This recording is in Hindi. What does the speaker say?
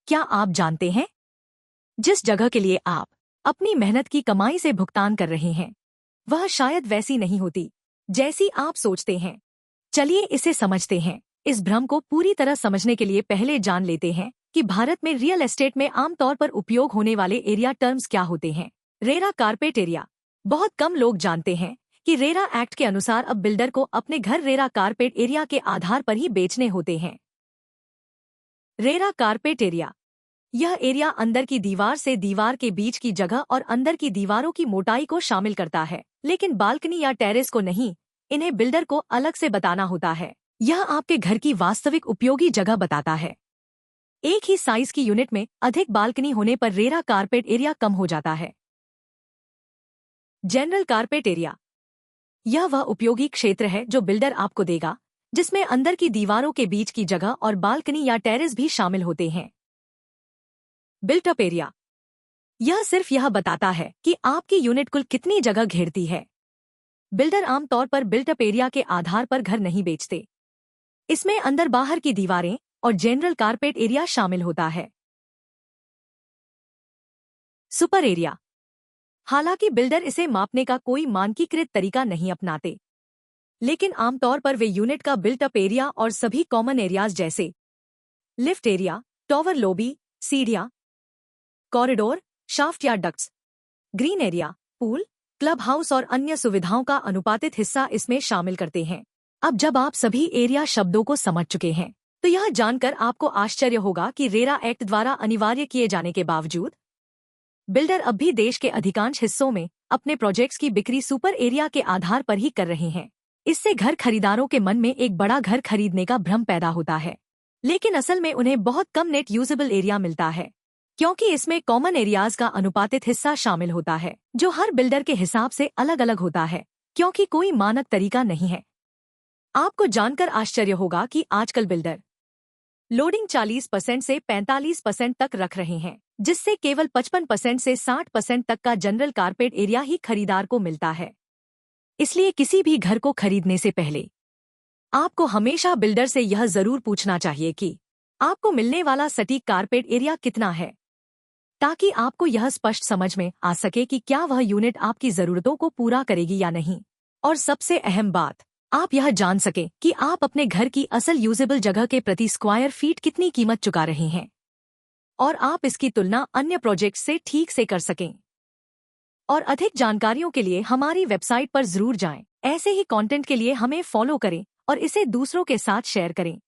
क्या आप जानते हैं, जिस जगह के लिए आप अपनी मेहनत की कमाई से भुगतान कर रहे हैं, वह शायद वैसी नहीं होती जैसी आप सोचते हैं। चलिए इसे समझते हैं। इस भ्रम को पूरी तरह समझने के लिए पहले जान लेते हैं कि भारत में रियल एस्टेट में आमतौर पर उपयोग होने वाले एरिया टर्म्स क्या होते हैं। RERA carpet area. बहुत कम लोग जानते हैं कि रेरा एक्ट के अनुसार अब बिल्डर को अपने घर रेरा कारपेट एरिया के आधार पर ही बेचने होते हैं। RERA carpet area. यह एरिया अंदर की दीवार से दीवार के बीच की जगह और अंदर की दीवारों की मोटाई को शामिल करता है, लेकिन बालकनी या टेरेस को नहीं। इन्हें बिल्डर को अलग से बताना होता है। यह आपके घर की वास्तविक उपयोगी जगह बताता है। एक ही साइज की यूनिट में अधिक बालकनी होने पर रेरा कारपेट एरिया कम हो जाता है। General carpet area. यह वह उपयोगी क्षेत्र है जो बिल्डर आपको देगा, जिसमें अंदर की दीवारों के बीच की जगह और बालकनी या टेरेस भी शामिल होते हैं। Built up area. यह सिर्फ यह बताता है कि आपकी यूनिट कुल कितनी जगह घेरती है। बिल्डर आमतौर पर बिल्ट अप एरिया के आधार पर घर नहीं बेचते। इसमें अंदर बाहर की दीवारें और जनरल कारपेट एरिया शामिल होता है। Super area. हालांकि बिल्डर इसे मापने का कोई मानकीकृत तरीका नहीं अपनाते, लेकिन आमतौर पर वे यूनिट का बिल्ट अप एरिया और सभी कॉमन एरियाज जैसे लिफ्ट एरिया, टॉवर लॉबी, सीढ़ियां, कॉरिडोर, शाफ्ट या ducts, green area, pool, club house और अन्य सुविधाओं का अनुपातित हिस्सा इसमें शामिल करते हैं। अब जब आप सभी एरिया शब्दों को समझ चुके हैं, तो यह जानकर आपको आश्चर्य होगा कि रेरा एक्ट द्वारा अनिवार्य किए जाने के बावजूद बिल्डर अब भी देश के अधिकांश हिस्सों में अपने प्रोजेक्ट्स की बिक्री सुपर एरिया के आधार पर ही कर रहे हैं। इससे घर खरीदारों के मन में एक बड़ा घर खरीदने का भ्रम पैदा होता है, लेकिन असल में उन्हें बहुत कम नेट यूजेबल एरिया मिलता है, क्योंकि इसमें कॉमन एरियाज का अनुपातित हिस्सा शामिल होता है, जो हर बिल्डर के हिसाब से अलग अलग होता है, क्योंकि कोई मानक तरीका नहीं है। आपको जानकर आश्चर्य होगा कि आजकल बिल्डर लोडिंग 40% से 45% तक रख रहे हैं, जिससे केवल 55% से 60% तक का जनरल कारपेट एरिया ही खरीदार को मिलता है। इसलिए किसी भी घर को खरीदने से पहले आपको हमेशा बिल्डर से यह जरूर पूछना चाहिए कि आपको मिलने वाला सटीक कारपेट एरिया कितना है, ताकि आपको यह स्पष्ट समझ में आ सके कि क्या वह यूनिट आपकी जरूरतों को पूरा करेगी या नहीं। और सबसे अहम बात, आप यह जान सकें कि आप अपने घर की असल यूजेबल जगह के प्रति स्क्वायर फीट कितनी कीमत चुका रहे हैं, और आप इसकी तुलना अन्य प्रोजेक्ट से ठीक से कर सकें। और अधिक जानकारियों के लिए हमारी वेबसाइट पर जरूर जाएं। ऐसे ही कंटेंट के लिए हमें फॉलो करें और इसे दूसरों के साथ शेयर करें।